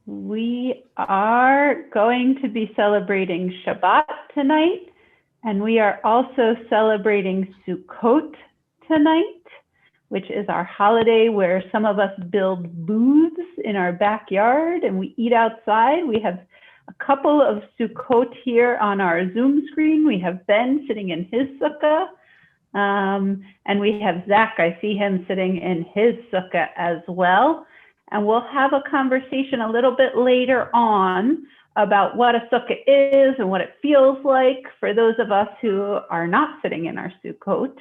We are going to be celebrating Shabbat tonight, and we are also celebrating Sukkot tonight, which is our holiday where some of us build booths in our backyard and we eat outside. We have a couple of Sukkot here on our Zoom screen. We have Ben sitting in his sukkah, and we have Zach. I see him sitting in his sukkah as well. And we'll have a conversation a little bit later on about what a sukkah is and what it feels like for those of us who are not sitting in our Sukkot.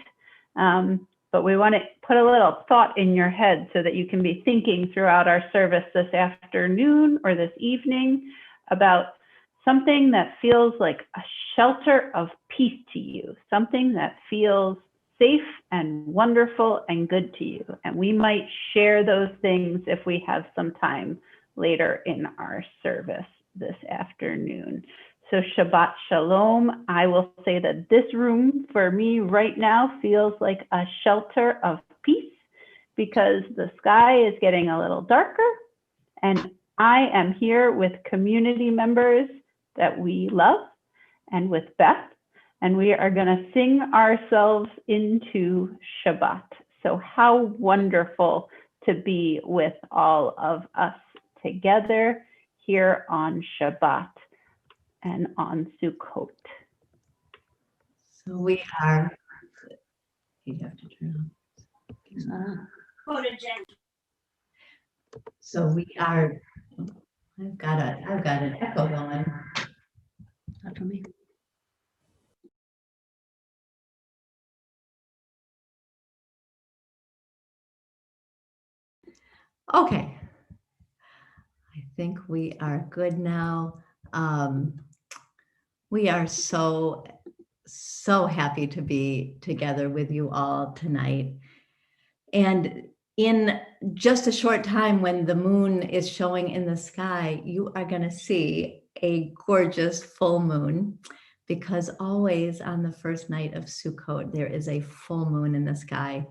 But we want to put a little thought in your head so that you can be thinking throughout our service this afternoon or this evening about something that feels like a shelter of peace to you, something that feels safe and wonderful and good to you. And we might share those things if we have some time later in our service this afternoon. So Shabbat Shalom. I will say that this room for me right now feels like a shelter of peace because the sky is getting a little darker and I am here with community members that we love and with Beth. And we are going to sing ourselves into Shabbat. So how wonderful to be with all of us together here on Shabbat and on Sukkot. So we are, you have to turn on. So we are, I've got an echo going. Not for me. Okay, I think we are good now. We are so happy to be together with you all tonight. And in just a short time, when the moon is showing in the sky, you are going to see a gorgeous full moon, because always on the first night of Sukkot, there is a full moon in the sky.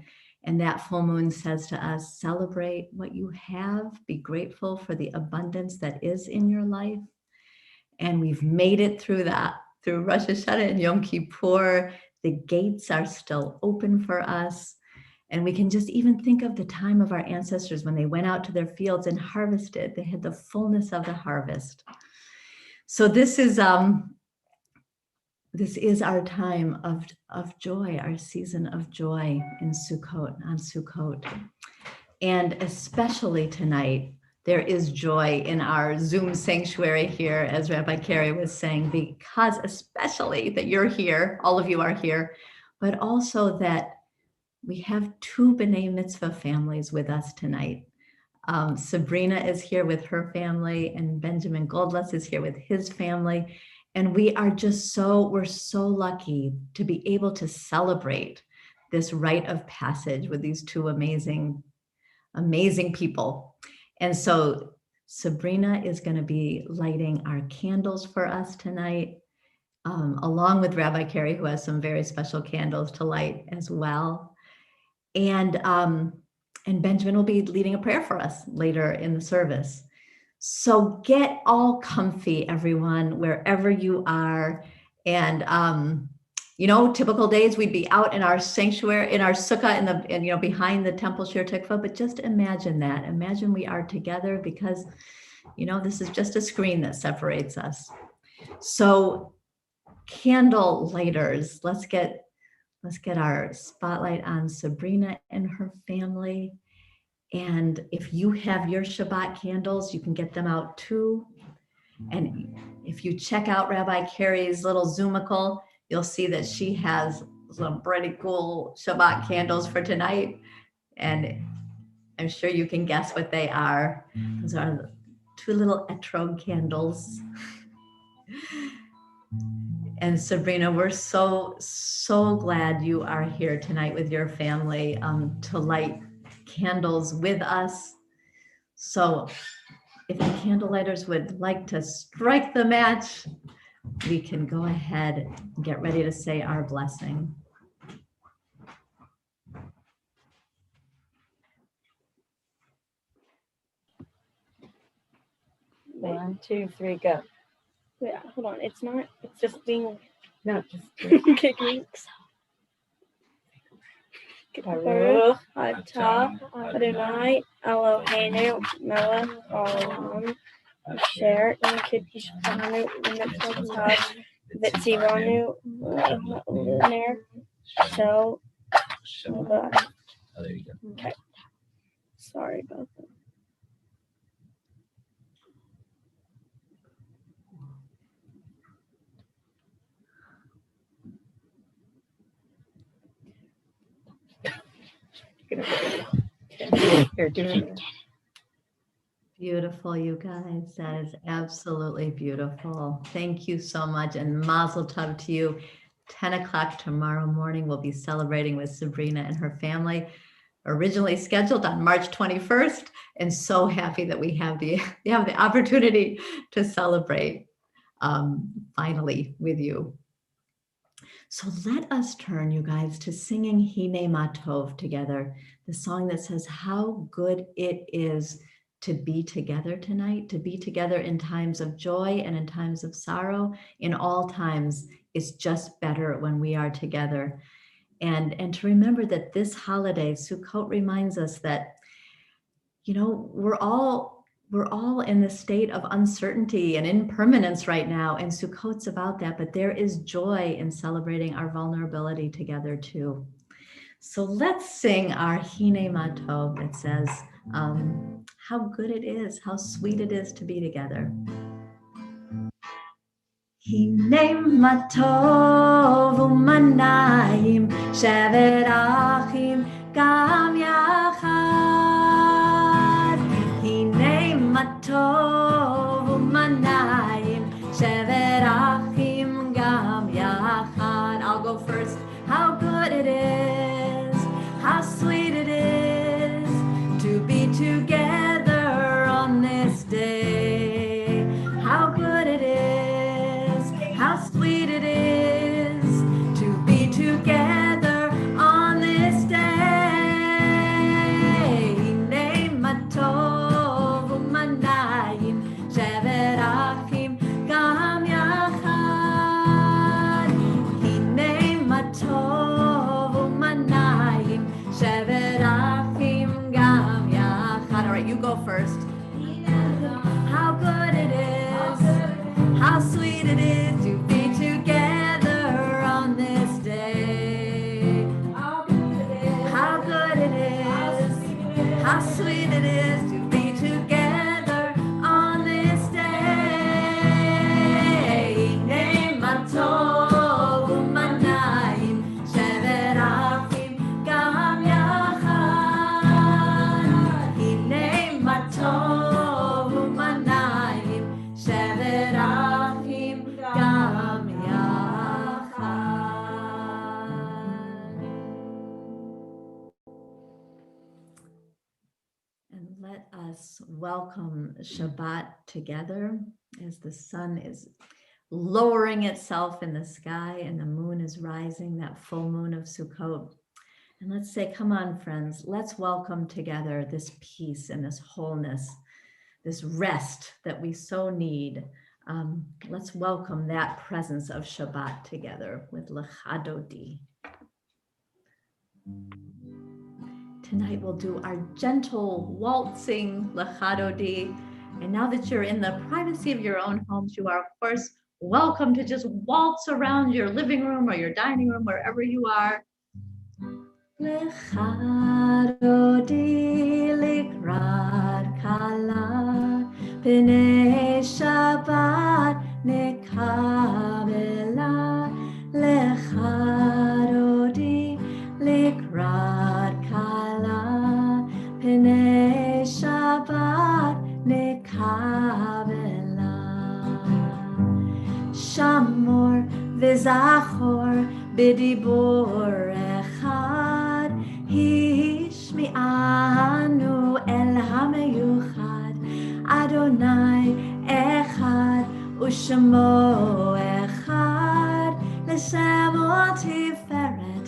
And that full moon says to us, celebrate what you have, be grateful for the abundance that is in your life. And we've made it through that, through Rosh Hashanah and Yom Kippur. The gates are still open for us. And we can just even think of the time of our ancestors when they went out to their fields and harvested. They had the fullness of the harvest. So this is our time of joy, our season of joy in Sukkot, on Sukkot. And especially tonight, there is joy in our Zoom sanctuary here, as Rabbi Cari was saying, because especially that you're here, all of you are here, but also that we have two B'nai Mitzvah families with us tonight. Sabrina is here with her family, and Benjamin Goldless is here with his family. And we're so lucky to be able to celebrate this rite of passage with these two amazing people. And so Sabrina is going to be lighting our candles for us tonight, along with Rabbi Cari, who has some very special candles to light as well. And Benjamin will be leading a prayer for us later in the service. So get all comfy, everyone, wherever you are. And, typical days we'd be out in our sanctuary, in our sukkah, behind the Temple Shir Tikvah. But just imagine that. Imagine we are together because, this is just a screen that separates us. So candle lighters, let's get our spotlight on Sabrina and her family. And if you have your Shabbat candles, you can get them out too. And if you check out Rabbi Cari's little Zoomicle, you'll see that she has some pretty cool Shabbat candles for tonight. And I'm sure you can guess what they are. Those are two little etrog candles. And Sabrina, we're so glad you are here tonight with your family to light candles with us. So if the candle lighters would like to strike the match, we can go ahead and get ready to say our blessing. 1, 2, 3, go. Yeah, hold on. It's not. It's just being No, just kicking. Baruch Atah Adonai Eloheinu melech haolam asher nekadesh banu v'mitzvotav v'tzivanu l'ner shel Shabbat. Oh, there you go. Okay. Sorry about that. Here, do it. Beautiful, you guys. That is absolutely beautiful. Thank you so much. And mazel tov to you. 10 o'clock tomorrow morning, we'll be celebrating with Sabrina and her family. Originally scheduled on March 21st, and so happy that we have the opportunity to celebrate finally with you. So let us turn, you guys, to singing Hine Ma Tov together, the song that says how good it is to be together tonight, to be together in times of joy and in times of sorrow. In all times, it's just better when we are together. And to remember that this holiday, Sukkot, reminds us that, you know, we're all in the state of uncertainty and impermanence right now, and Sukkot's about that, but there is joy in celebrating our vulnerability together too. So let's sing our Hine Ma Tov that says how good it is, how sweet it is to be together. Hine Ma Tov u'manayim shevet achim gam yachad. Hine Ma Tov u'manayim shevet achim gam yachad. I'll go first. How good it is, how sweet it is to be together on this day. How good it is, how sweet it is to be together on this day. Hine Ma Tov u'manayim shevet achim gam yachad. Hine Ma Tov u'manayim shevet achim gam yachad. All right, you go first. How good it is, how sweet it is to be together on this day. How good it is, how sweet it is to be together on this day. Hine Ma Tov u'manayim shevet achim gam yachad. Hine Ma Tov u'manayim shevet achim gam yachad. And let us welcome Shabbat together as the sun is lowering itself in the sky and the moon is rising, that full moon of Sukkot. And let's say, come on, friends, let's welcome together this peace and this wholeness, this rest that we so need. Let's welcome that presence of Shabbat together with Lechadodi. Tonight we'll do our gentle waltzing Lechadodi. And now that you're in the privacy of your own homes, you are, of course, welcome to just waltz around your living room or your dining room, wherever you are. Lechadodi likrat kala b'nei Shabbat nekabela. Lechadodi likrat kala b'nei Shabbat nekabela. Shamor v'zachor b'dibor echad, hishmi'anu el hameyuchad. Adonai echad u'shemo echad, l'shemo tiferet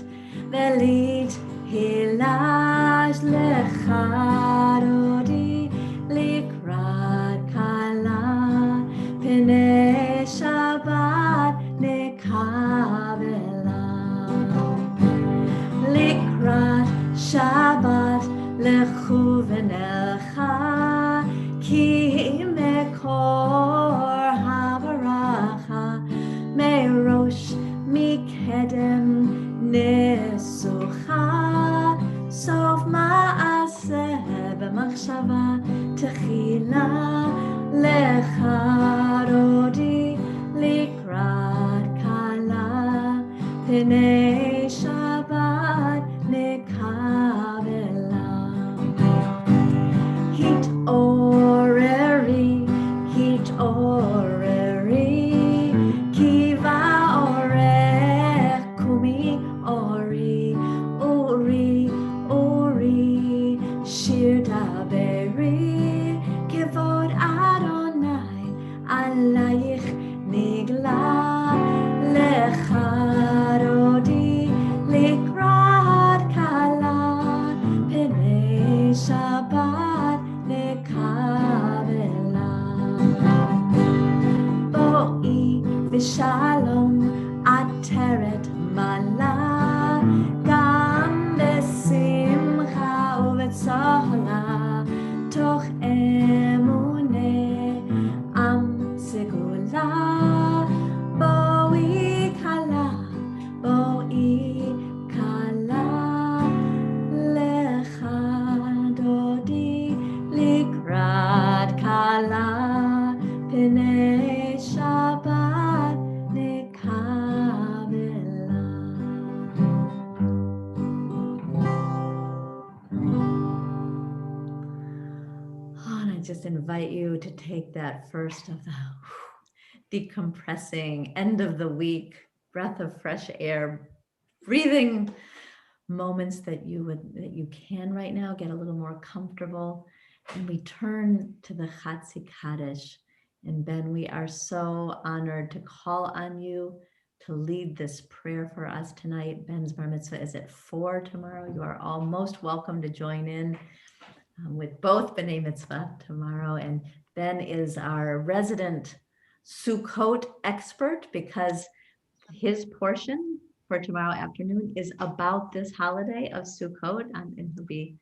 velit hilash. Lechadodi likrat kala Penelcha ki mekor habaracha merosh mikedem nesucha sof ma'aseh b'machshava techila lecha rodi likrat kala Pnei Shabbat nekabela. Hit oreri, kiva orech, kumi ori, shir daberi, kevod Adonai, alayich nigla, lecha rodi, likrat kala, pnei Shabbat nekabela. Boi v'shalom ateret mala, gam besimcha uvetzahla, toch emuneh am segula. Boi kala, lecha dodi likrat kala, pnei Shabbat nekabela. And I just invite you to take that first of the decompressing end of the week breath of fresh air, breathing moments that you can right now get a little more comfortable, and we turn to the Chatzi Kaddish. And Ben, we are so honored to call on you to lead this prayer for us tonight. Ben's bar mitzvah is at 4 tomorrow. You are all most welcome to join in with both B'nai Mitzvah tomorrow. And Ben is our resident Sukkot expert because his portion for tomorrow afternoon is about this holiday of Sukkot, and he'll be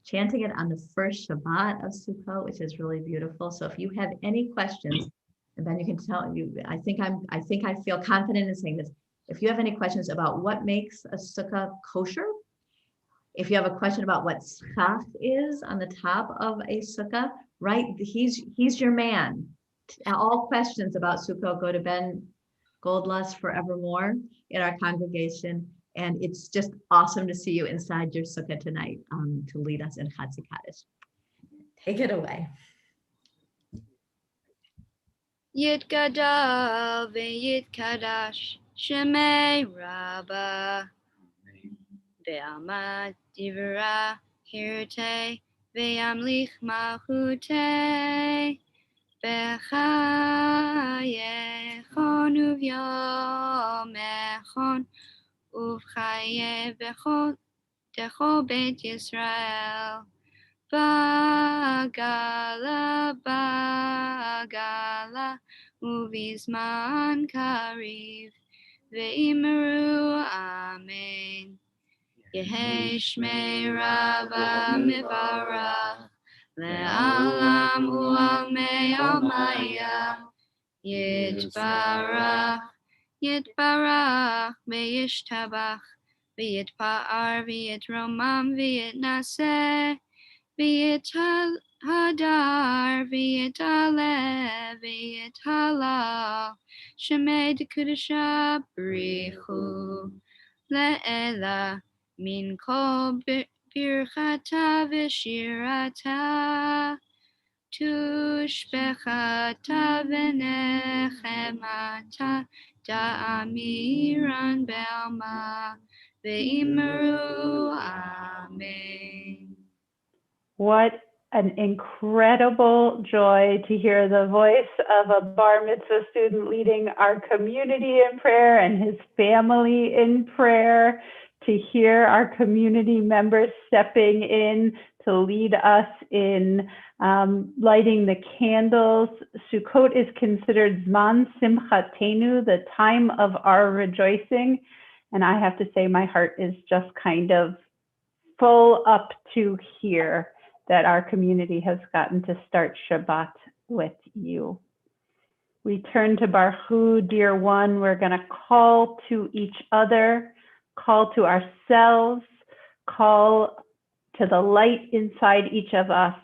chanting it on the first Shabbat of Sukkot, which is really beautiful. So if you have any questions, and then you can tell you, I think I feel confident in saying this. If you have any questions about what makes a sukkah kosher, if you have a question about what schach is on the top of a sukkah, right? He's your man. All questions about Sukkot, go to Ben Goldlust Forevermore in our congregation. And it's just awesome to see you inside your sukkah tonight to lead us in Chatzi Kaddish. Take it away. Yitgadal v'yitkadash Shemei Rabbah Ve'amad divra hirtei Ve'amlich malchutei B'chayechon uv'yomechon Uv'chaye v'chol Beit Yisrael Bagala Uvizman Kariv Ve'imru Amen Yehi Shmei Rabba Mivarach Le'alam U'almei Almaya Yitbarach Ve'yishtabach Ve'yitpa'ar Ve'yitromam Ve'yitnaseh V'yithadar, v'yithaleh, v'yithalal, Shemei d'Kudusha B'richu, Le'ela, min kol birchata v'shirata, Tushbechata v'nechemata, Da'amiran be'alma, Ve'imru, Amen. What an incredible joy to hear the voice of a bar mitzvah student leading our community in prayer and his family in prayer, to hear our community members stepping in to lead us in lighting the candles. Sukkot is considered Zman Simchatenu, the time of our rejoicing. And I have to say, my heart is just kind of full up to here that our community has gotten to start Shabbat with you. We turn to Baruch Hu, dear one. We're going to call to each other, call to ourselves, call to the light inside each of us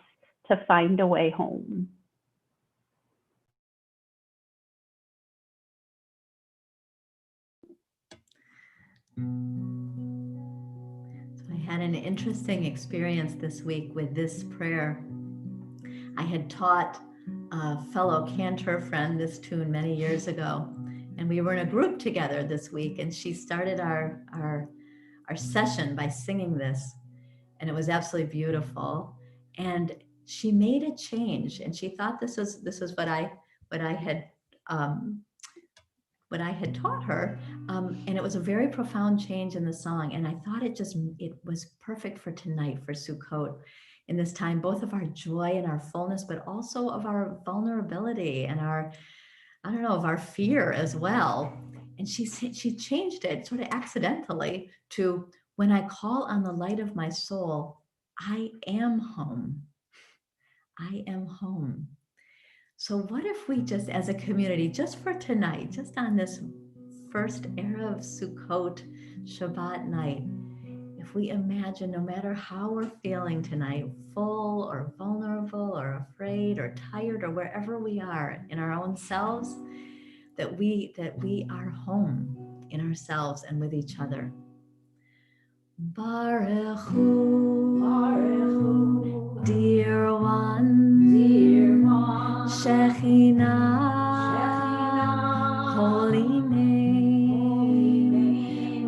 to find a way home. So I had an interesting experience this week with this prayer. I had taught a fellow cantor friend this tune many years ago, and we were in a group together this week, and she started our session by singing this, and it was absolutely beautiful. And she made a change, and she thought this was what I had taught her, and it was a very profound change in the song. And I thought it was perfect for tonight, for Sukkot, in this time, both of our joy and our fullness, but also of our vulnerability and of our fear as well. And she changed it sort of accidentally to, when I call on the light of my soul, I am home. I am home. So what if we just, as a community, just for tonight, just on this first Erev Sukkot Shabbat night, if we imagine, no matter how we're feeling tonight, full or vulnerable or afraid or tired or wherever we are in our own selves, that we are home in ourselves and with each other. Baruch Hu, dear one, Shekhinah, holy name.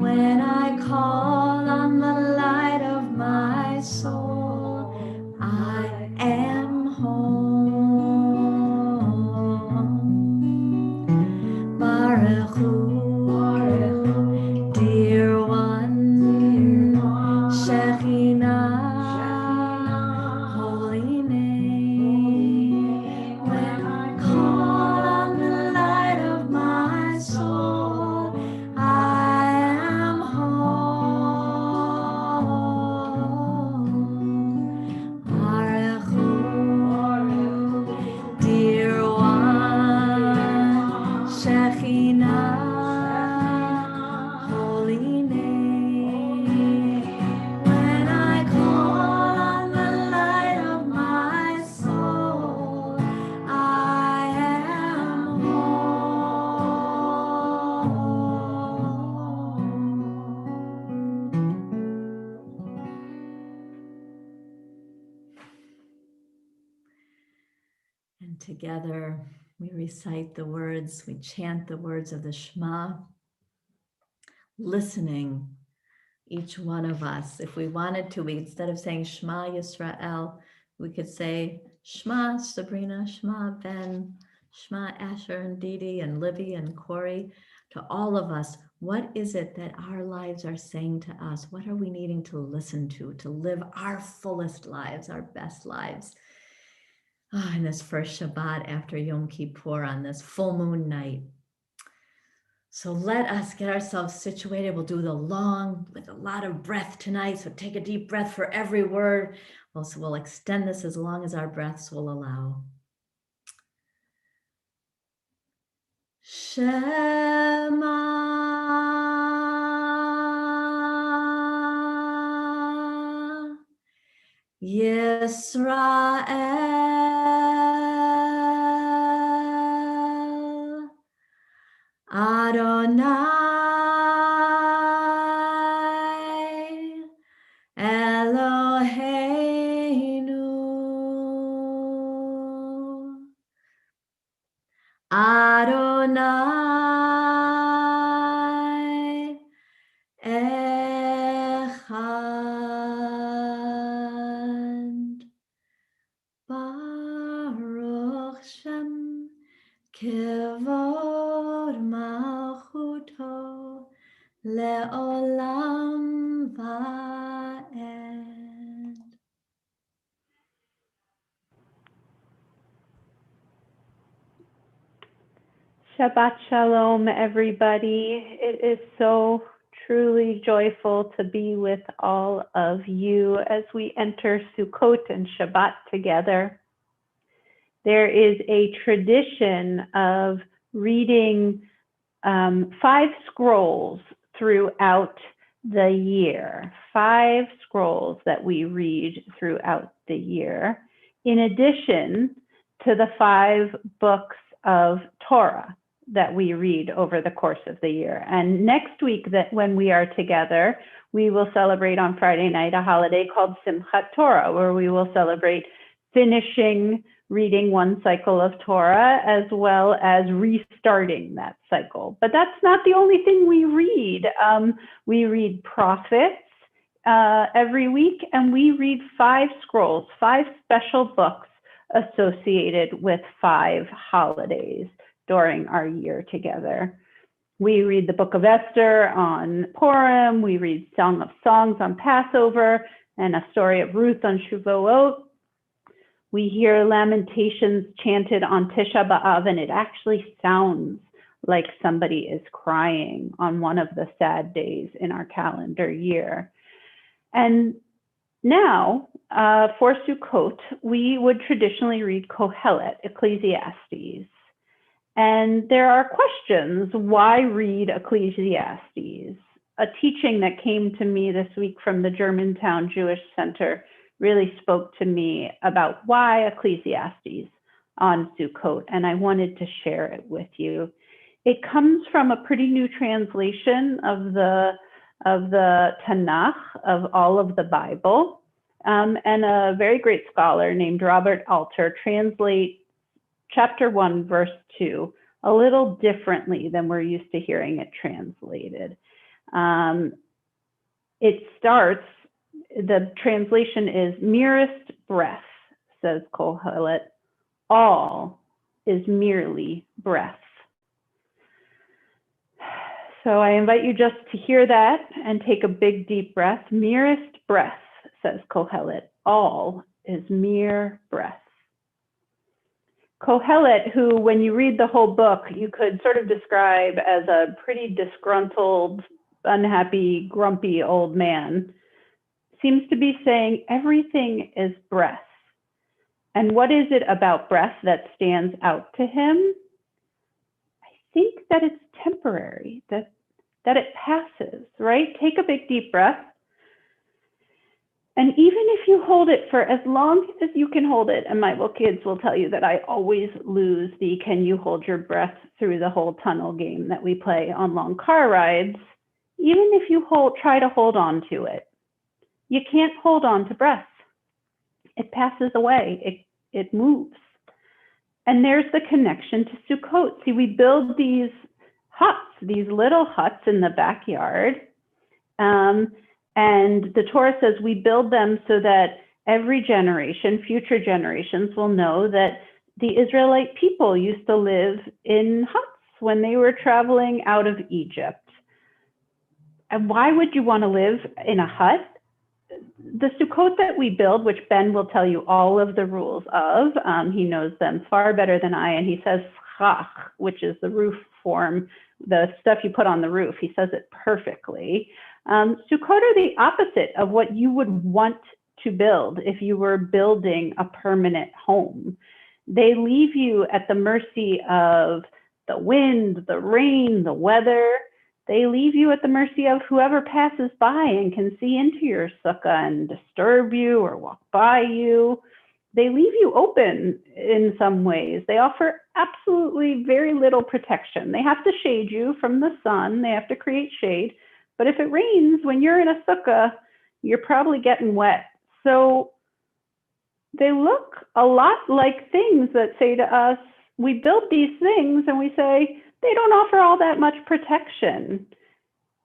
When I call on the light of my soul, I am home. Baruch Hu, dear one, Shekhinah, holy name. When I call on the light of my soul, I am home. Baruch Hu, dear one, Shekhinah, holy name. When I call on the light of my soul, I am home. And together we recite the words, we chant the words of the Shema, listening, each one of us. If we wanted to, instead of saying Shema Yisrael, we could say Shema Sabrina, Shema Ben, Shema Asher and Didi and Libby and Corey. To all of us, what is it that our lives are saying to us? What are we needing to listen to live our fullest lives, our best lives? In this first Shabbat after Yom Kippur, on this full moon night. So let us get ourselves situated. We'll do the long with a lot of breath tonight. So take a deep breath for every word. Also, we'll extend this as long as our breaths will allow. Shema Yisrael Adonai Eloheinu Adonai Echad. Baruch Shem Kevod Malchuto Le'olam Va'ed. Shabbat Shalom, everybody. It is so truly joyful to be with all of you as we enter Sukkot and Shabbat together. There is a tradition of reading 5 scrolls throughout the year, 5 scrolls that we read throughout the year, in addition to the 5 books of Torah that we read over the course of the year. And next week, when we are together, we will celebrate on Friday night a holiday called Simchat Torah, where we will celebrate finishing reading 1 cycle of Torah as well as restarting that cycle. But that's not the only thing we read. We read prophets every week, and we read 5 scrolls, 5 special books associated with 5 holidays during our year together. We read the Book of Esther on Purim, we read Song of Songs on Passover, and a story of Ruth on Shavuot. We hear Lamentations chanted on Tisha B'Av, and it actually sounds like somebody is crying on one of the sad days in our calendar year. And now, for Sukkot, we would traditionally read Kohelet, Ecclesiastes. And there are questions, why read Ecclesiastes? A teaching that came to me this week from the Germantown Jewish Center really spoke to me about why Ecclesiastes on Sukkot, and I wanted to share it with you. It comes from a pretty new translation of the Tanakh, of all of the Bible, and a very great scholar named Robert Alter translates chapter 1, verse 2, a little differently than we're used to hearing it translated. It starts, the translation is, merest breath, says Kohelet, all is merely breath. So I invite you just to hear that and take a big deep breath. Merest breath, says Kohelet, all is mere breath. Kohelet, who, when you read the whole book, you could sort of describe as a pretty disgruntled, unhappy, grumpy old man, seems to be saying everything is breath. And what is it about breath that stands out to him? I think that it's temporary, that it passes, right? Take a big deep breath. And even if you hold it for as long as you can hold it, and my little kids will tell you that I always lose the can you hold your breath through the whole tunnel game that we play on long car rides, even if you try to hold on to it, you can't hold on to breath. It passes away, it moves. And there's the connection to Sukkot. See, we build these huts, these little huts in the backyard, and the Torah says we build them so that every generation, future generations, will know that the Israelite people used to live in huts when they were traveling out of Egypt. And why would you want to live in a hut? The Sukkot that we build, which Ben will tell you all of the rules of, he knows them far better than I, and he says schach, which is the roof form, the stuff you put on the roof. He says it perfectly. Sukkot are the opposite of what you would want to build if you were building a permanent home. They leave you at the mercy of the wind, the rain, the weather. They leave you at the mercy of whoever passes by and can see into your sukkah and disturb you or walk by you. They leave you open in some ways. They offer absolutely very little protection. They have to shade you from the sun. They have to create shade. But if it rains, when you're in a sukkah, you're probably getting wet. So they look a lot like things that say to us, we build these things and we say, they don't offer all that much protection.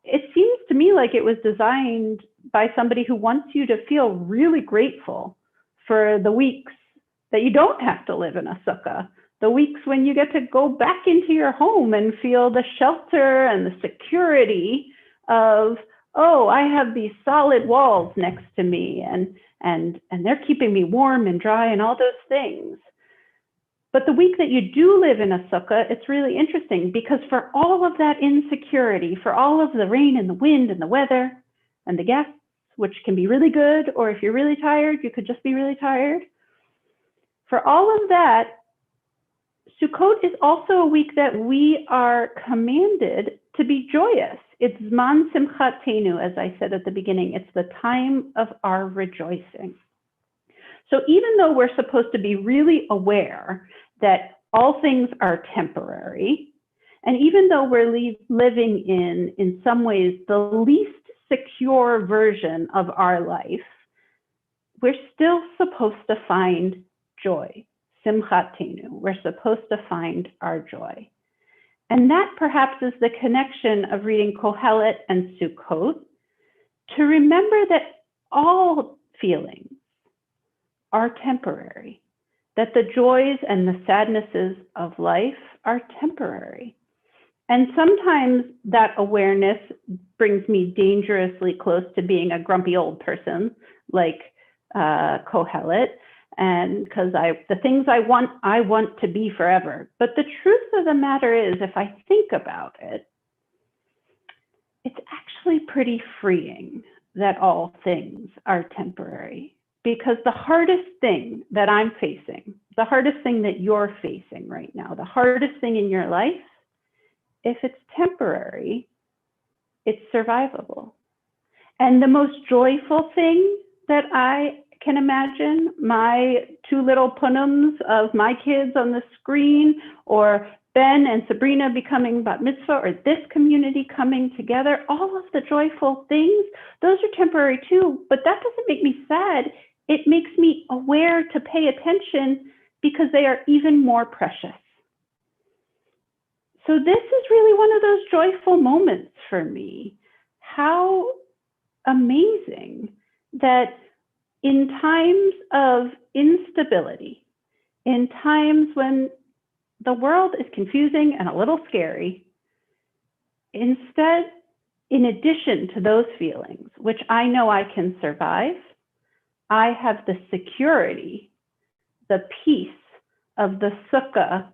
It seems to me like it was designed by somebody who wants you to feel really grateful for the weeks that you don't have to live in a sukkah, the weeks when you get to go back into your home and feel the shelter and the security of, oh, I have these solid walls next to me and they're keeping me warm and dry and all those things. But the week that you do live in a sukkah, it's really interesting because for all of that insecurity, for all of the rain and the wind and the weather and the guests, which can be really good, or if you're really tired, you could just be really tired. For all of that, Sukkot is also a week that we are commanded to be joyous. It's Zman Simchatenu, as I said at the beginning. It's the time of our rejoicing. So even though we're supposed to be really aware that all things are temporary, and even though we're living in some ways, the least secure version of our life, we're still supposed to find joy. Simchatenu. We're supposed to find our joy. And that perhaps is the connection of reading Kohelet and Sukkot, to remember that all feelings are temporary, that the joys and the sadnesses of life are temporary. And sometimes that awareness brings me dangerously close to being a grumpy old person like Kohelet. And because the things I want to be forever. But the truth of the matter is, if I think about it, it's actually pretty freeing that all things are temporary. Because the hardest thing that I'm facing, the hardest thing that you're facing right now, the hardest thing in your life, if it's temporary, it's survivable. And the most joyful thing that I can imagine, my two little punums of my kids on the screen, or Ben and Sabrina becoming bat mitzvah, or this community coming together, all of the joyful things, those are temporary too, but that doesn't make me sad. It makes me aware to pay attention because they are even more precious. So this is really one of those joyful moments for me. How amazing that in times of instability, in times when the world is confusing and a little scary, instead, in addition to those feelings, which I know I can survive, I have the security, the peace of the sukkah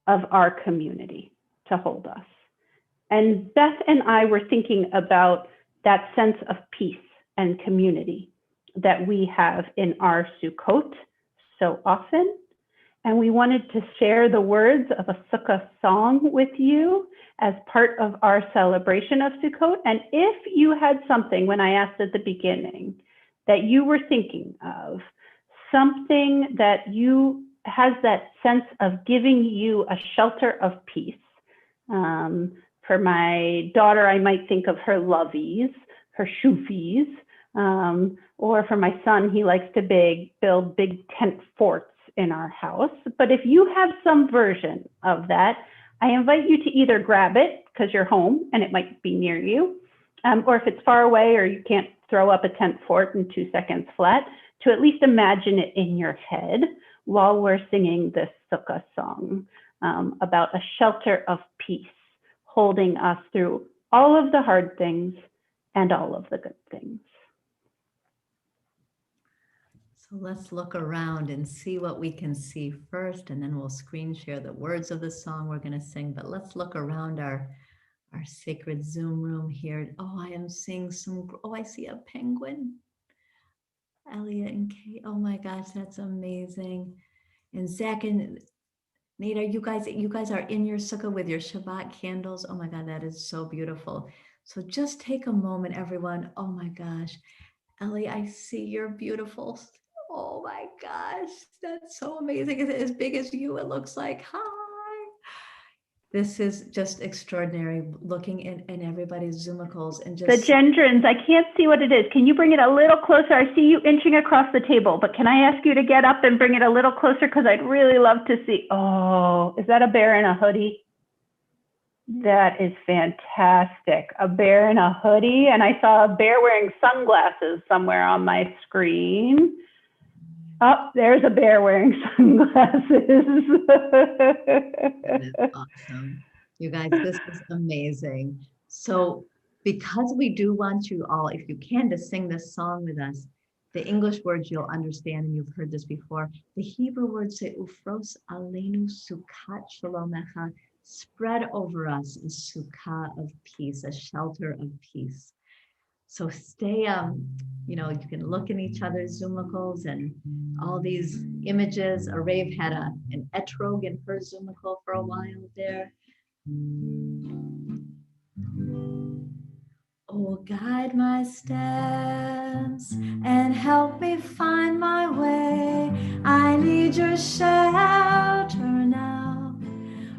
of our community to hold us. And Beth and I were thinking about that sense of peace and community that we have in our Sukkot so often. And we wanted to share the words of a Sukkah song with you as part of our celebration of Sukkot. And if you had something, when I asked at the beginning, that you were thinking of, something that has that sense of giving you a shelter of peace. For my daughter, I might think of her lovies, her shufis, or for my son, he likes to build big tent forts in our house. But if you have some version of that, I invite you to either grab it because you're home and it might be near you, or if it's far away or you can't throw up a tent fort in 2 seconds flat, to at least imagine it in your head while we're singing this Sukkah song about a shelter of peace, holding us through all of the hard things and all of the good things. So let's look around and see what we can see first, and then we'll screen share the words of the song we're going to sing. But let's look around our sacred Zoom room here. Oh, I am seeing I see a penguin. Elliot and Kate, oh my gosh, that's amazing. And Zach and Nita, you guys are in your sukkah with your Shabbat candles. Oh my God, that is so beautiful. So just take a moment, everyone. Oh my gosh. Ellie, I see you're beautiful. Oh my gosh, that's so amazing. Is it as big as you? It looks like. Hi. This is just extraordinary, looking in everybody's Zoomicals and just. The gendrons, I can't see what it is. Can you bring it a little closer? I see you inching across the table, but can I ask you to get up and bring it a little closer? Because I'd really love to see. Oh, is that a bear in a hoodie? That is fantastic. A bear in a hoodie. And I saw a bear wearing sunglasses somewhere on my screen. Oh, there's a bear wearing sunglasses. That is awesome. You guys, this is amazing. So because we do want you all, if you can, to sing this song with us, The English words you'll understand, and you've heard this before. The Hebrew words say, Ufros aleinu sukkah shalomecha, spread over us a sukkah of peace, a shelter of peace. So stay, you can look in each other's Zoomicals and all these images. Arave had an etrog in her Zoomical for a while there. Oh, guide my steps and help me find my way. I need your shelter now.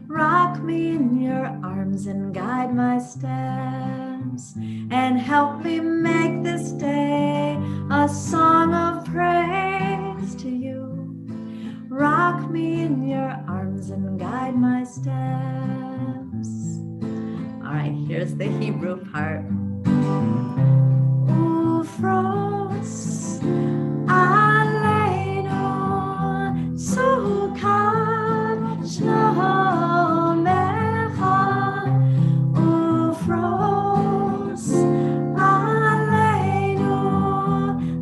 Rock me in your arms and guide my steps and help me make this day a song of praise to you. Rock me in your arms and guide my steps. All right, here's the Hebrew part. Ufros aleinu sukkah shlomecha. Ufros aleinu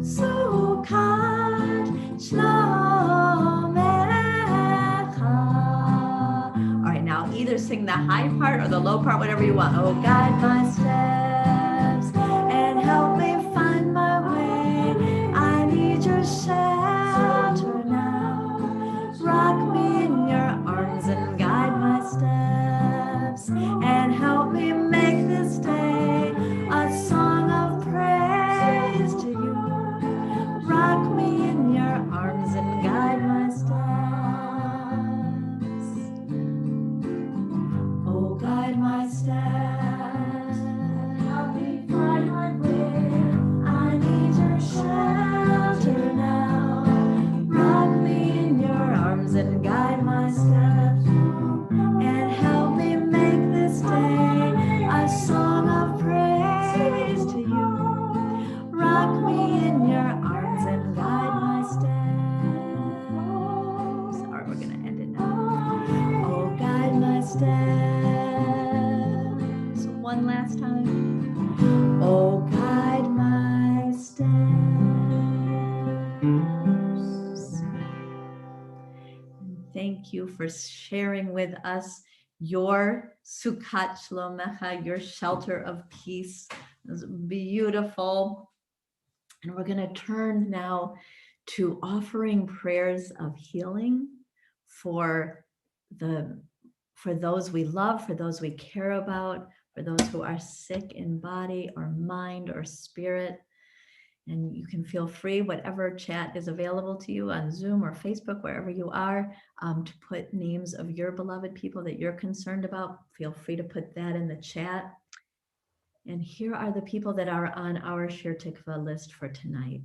sukkah shlomecha. All right, now either sing the high part or the low part, whatever you want. Oh, guide my steps and help me find my way. I need your shelter now. Rock me in your arms and guide my steps and help me make this day a song of praise to you. Rock me in your arms and guide my steps. Oh, guide my steps, help me find my way. I need your shelter now. Rock me in your arms and guide my steps and help me make this day a song of praise to you. Rock me in your arms and guide my steps. All right, we're gonna end it now. Oh, guide my steps. One last time. Oh, guide my steps. Thank you for sharing with us your Sukkot Shlomecha, your shelter of peace. It was beautiful. And we're going to turn now to offering prayers of healing for those we love, for those we care about, for those who are sick in body or mind or spirit. And you can feel free, whatever chat is available to you on Zoom or Facebook, wherever you are, to put names of your beloved people that you're concerned about. Feel free to put that in the chat. And here are the people that are on our Shir Tikvah list for tonight.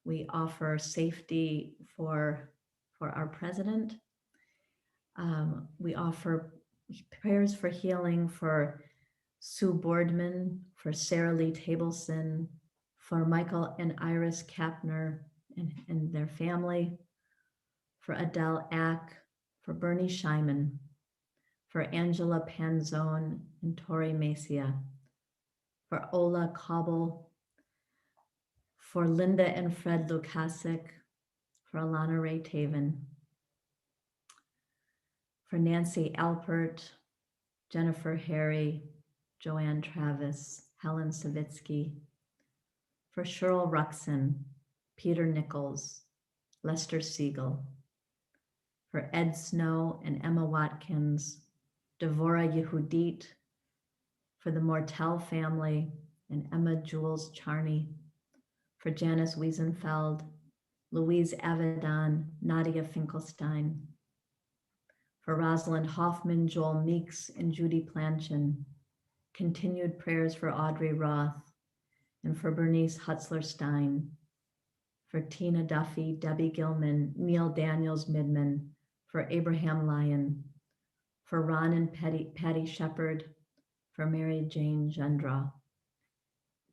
We offer safety for our president. We offer prayers for healing for Sue Boardman, for Sarah Lee Tableson, for Michael and Iris Kapner and their family, for Adele Ack, for Bernie Scheiman, for Angela Panzone and Tori Macia, for Ola Cobble, for Linda and Fred Lukasik, for Alana Ray Taven, for Nancy Alpert, Jennifer Harry, Joanne Travis, Helen Savitsky, for Cheryl Ruxin, Peter Nichols, Lester Siegel, for Ed Snow and Emma Watkins, Devorah Yehudit, for the Mortel family and Emma Jules Charney, for Janice Wiesenfeld, Louise Avedon, Nadia Finkelstein, for Rosalind Hoffman, Joel Meeks, and Judy Planchin. Continued prayers for Audrey Roth and for Bernice Hutzler-Stein, for Tina Duffy, Debbie Gilman, Neil Daniels Midman, for Abraham Lyon, for Ron and Patty Shepard, for Mary Jane Gendra,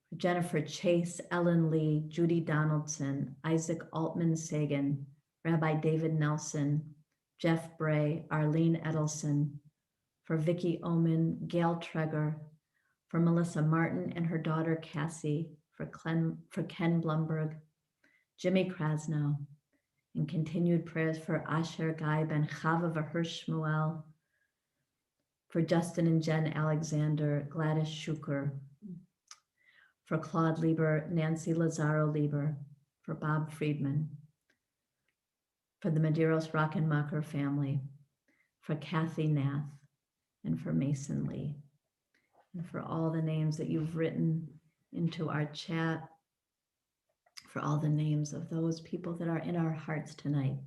for Jennifer Chase, Ellen Lee, Judy Donaldson, Isaac Altman Sagan, Rabbi David Nelson, Jeff Bray, Arlene Edelson, for Vicki Oman, Gail Treger, for Melissa Martin and her daughter Cassie, for for Ken Blumberg, Jimmy Krasnow, and continued prayers for Asher Guy Ben Chava V'Hirsch Shmuel, for Justin and Jen Alexander, Gladys Schuker, for Claude Lieber, Nancy Lazaro Lieber, for Bob Friedman, for the Medeiros Rockenmacher family, for Kathy Nath, and for Mason Lee, and for all the names that you've written into our chat, for all the names of those people that are in our hearts tonight.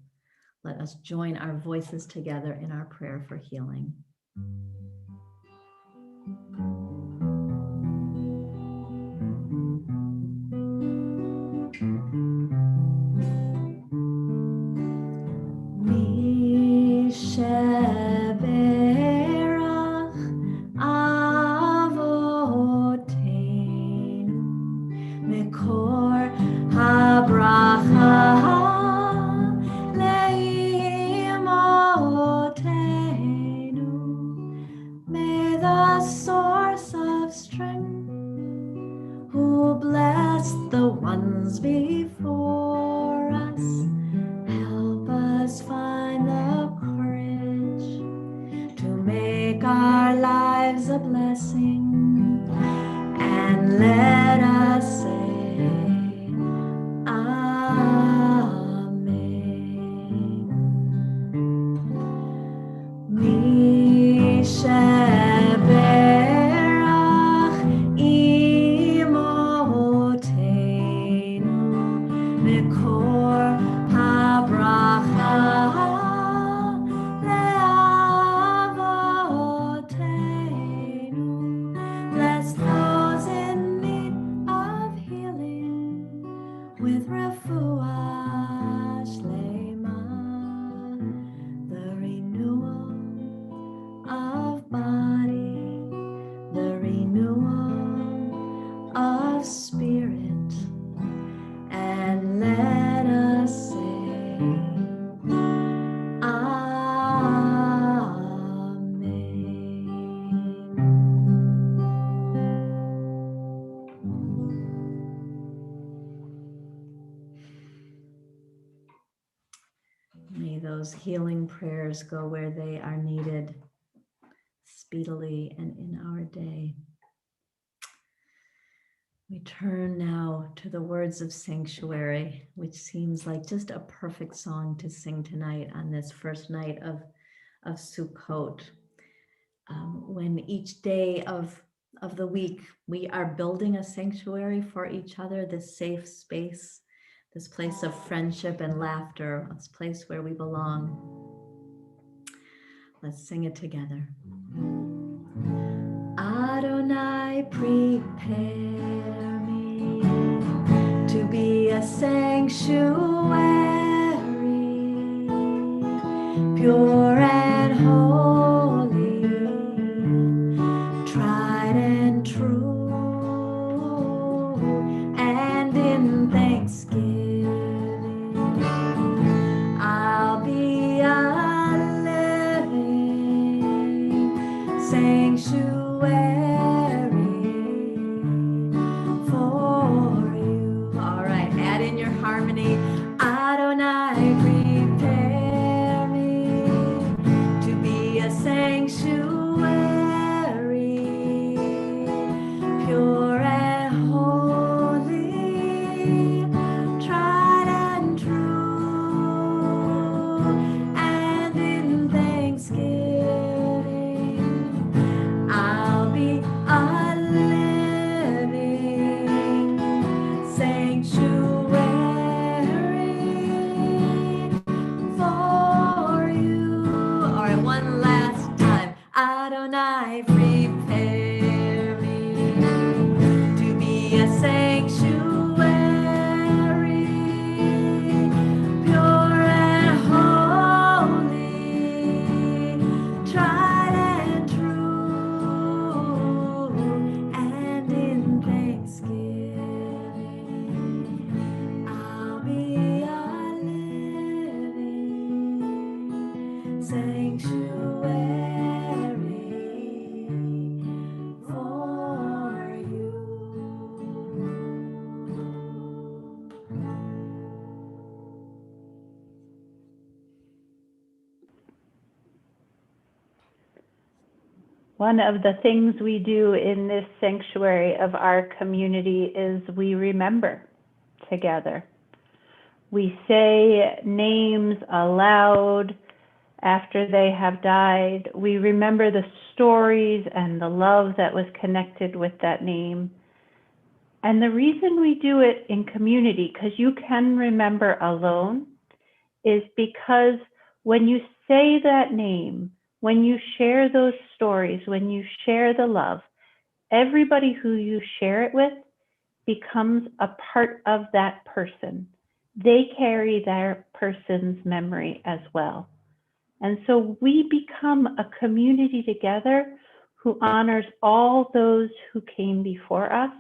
Let us join our voices together in our prayer for healing. Before us, help us find the courage to make our lives a blessing, and let us say Amen. Mi sheberach imoteinu mikor habracha leavoteinu. Bless those in need of healing with refuah shlema, the renewal of body, the renewal of spirit, and let us say May those healing prayers go where they are needed, speedily and in our day. We turn now to the words of sanctuary, which seems like just a perfect song to sing tonight on this first night of Sukkot. When each day of the week we are building a sanctuary for each other, this safe space, this place of friendship and laughter, this place where we belong. Let's sing it together. Adonai, prepare me to be a sanctuary, pure and holy, tried and true, and in thanksgiving I'll be a living sanctuary for you. All right, add in your harmony. Adonai, prepare me to be a sanctuary, pure and holy, tried and true, and in thanksgiving I'll be a living sanctuary for you. All right, one last time. Adonai, prepare me to be a sanctuary, pure and holy, tried and true, and in thanksgiving I'll be a living sanctuary One of the things we do in this sanctuary of our community is we remember together. We say names aloud after they have died. We remember the stories and the love that was connected with that name. And the reason we do it in community, because you can remember alone, is because when you say that name, when you share those stories, when you share the love, everybody who you share it with becomes a part of that person. They carry that person's memory as well. And so we become a community together who honors all those who came before us,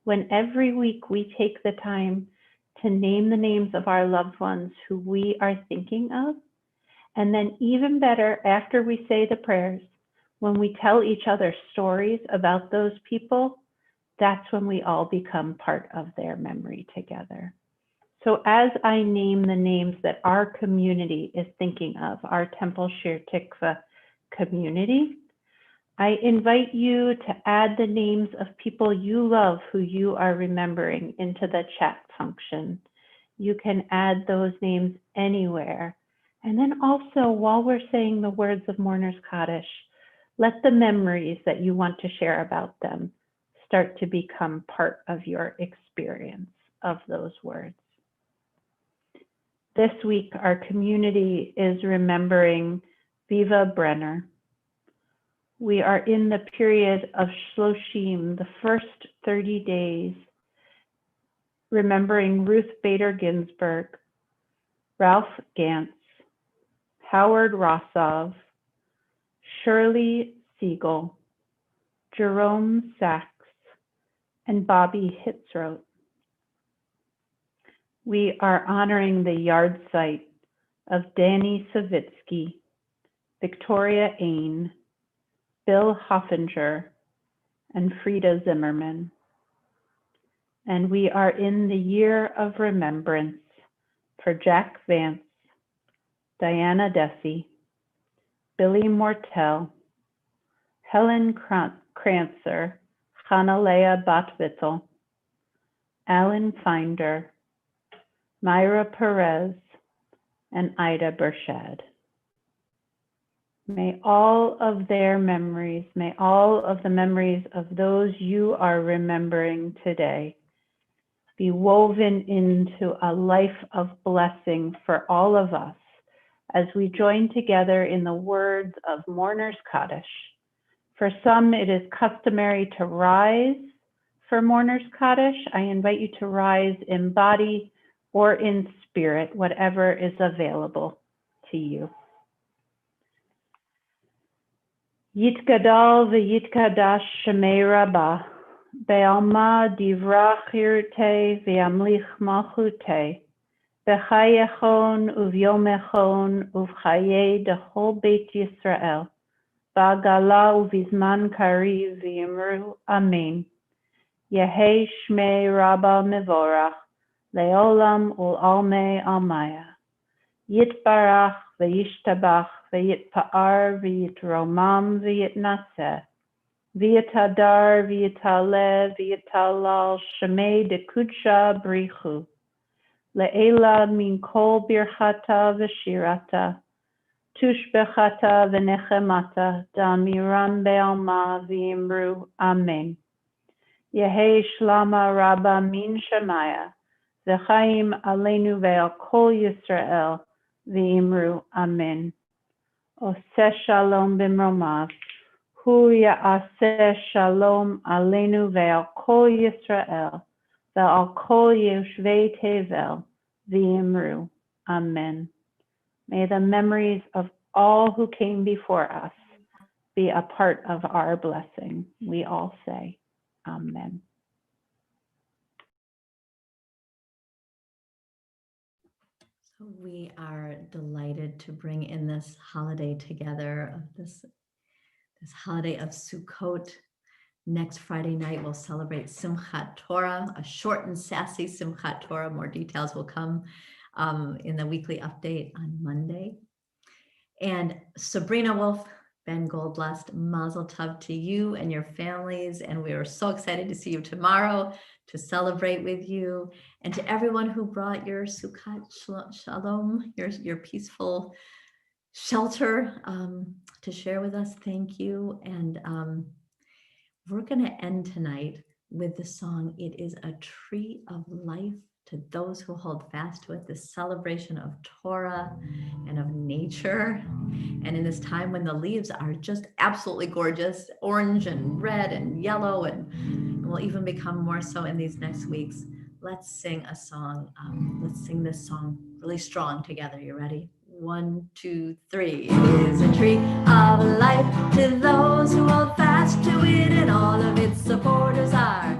when every week we take the time to name the names of our loved ones who we are thinking of. And then even better, after we say the prayers, when we tell each other stories about those people, that's when we all become part of their memory together. So as I name the names that our community is thinking of, our Temple Shir Tikvah community, I invite you to add the names of people you love who you are remembering into the chat function. You can add those names anywhere. And then also, while we're saying the words of Mourner's Kaddish, let the memories that you want to share about them start to become part of your experience of those words. This week, our community is remembering Viva Brenner. We are in the period of Shloshim, the first 30 days, remembering Ruth Bader Ginsburg, Ralph Gantz, Howard Rossov, Shirley Siegel, Jerome Sachs, and Bobby Hitzroth. We are honoring the yard site of Danny Savitsky, Victoria Ain, Bill Hoffinger, and Frida Zimmerman. And we are in the year of remembrance for Jack Vance, Diana Dessy, Billy Mortel, Helen Kranzer, Hanalea Botvittel, Alan Finder, Myra Perez, and Ida Bershad. May all of their memories, may all of the memories of those you are remembering today be woven into a life of blessing for all of us as we join together in the words of Mourner's Kaddish. For some, it is customary to rise for Mourner's Kaddish. I invite you to rise in body or in spirit, whatever is available to you. Yitgadal v'yitkadash shemei Rabbah, be'alma divra chirte v'yamlich malchute, b'chayechon uv'yomechon uv'chaye dechol beit Yisrael, ba'gala uv'izman kariv v'yimru amen. Yehei shmei Rabbah mevorach, le'olam ul'almei almaya. Yitbarach v'yishtabach v'yitpa'ar v'yitromam v'yitnaseh. V'yitadar v'yitaleh v'yitalal shemei dekudsha brichu. Le'ela min kol birchata v'shirata. Tushbechata v'nechemata damiram be'alma v'yimru amen. Yehei shlama rabba min shemaya. V'chaim aleinu ve'al kol Yisrael. V'imru amen. Oseh shalom b'mromav. Hu ya'aseh shalom aleinu ve'al kol Yisrael. Ve'al kol yoshvei tevel. V'imru amen. May the memories of all who came before us be a part of our blessing. We all say amen. We are delighted to bring in this holiday together, of this holiday of Sukkot. Next Friday night, we'll celebrate Simchat Torah, a short and sassy Simchat Torah. More details will come in the weekly update on Monday. And Sabrina Wolf Ben Goldlust, Mazel Tov to you and your families. And we are so excited to see you tomorrow to celebrate with you. And to everyone who brought your Sukkah Shalom, your peaceful shelter to share with us, thank you. And we're going to end tonight with the song, It is a Tree of Life, to those who hold fast to it, the celebration of Torah and of nature. And in this time when the leaves are just absolutely gorgeous, orange and red and yellow, and will even become more so in these next weeks, let's sing a song. Let's sing this song really strong together. You ready? 1, 2, 3. It is a tree of life to those who hold fast to it, and all of its supporters are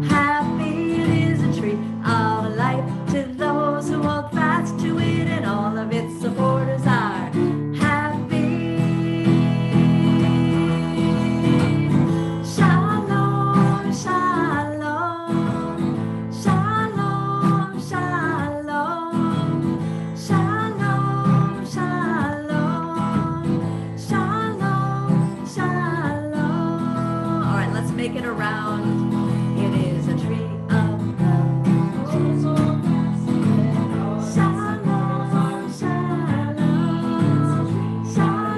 happy. It is a tree of life to those who hold fast to it, and all of its supporters are happy. Shalom, shalom, shalom, shalom, shalom, shalom, shalom, shalom. All right, let's make it around. It is a tree of love. Shalom, shalom, shalom,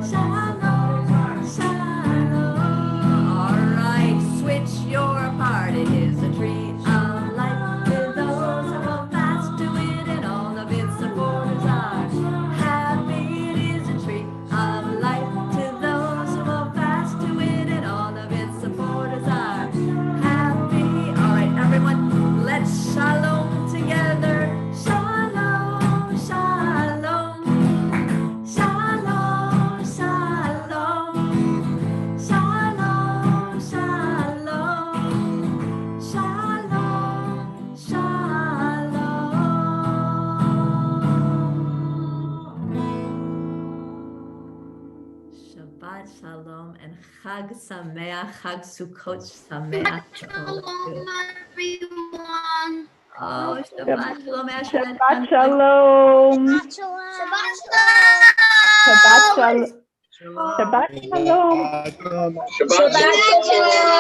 shalom, shalom. All right, switch your part. It is a tree of life with those who hold fast to it, and all of its supporters are happy. It is a tree of life to those who hold fast to it, and all of its supporters are happy. All right, everyone, let's shalom together. Shalom, shalom, shalom, shalom, shalom, shalom, shalom, shalom. Shabbat shalom and Chag Sameach, Chag Sukkot Sameach. to all of you. everyone. Oh, Shabbat shalom, Ashley. Shabbat shalom. Shabbat shalom. Shabbat shalom. Shabbat shalom.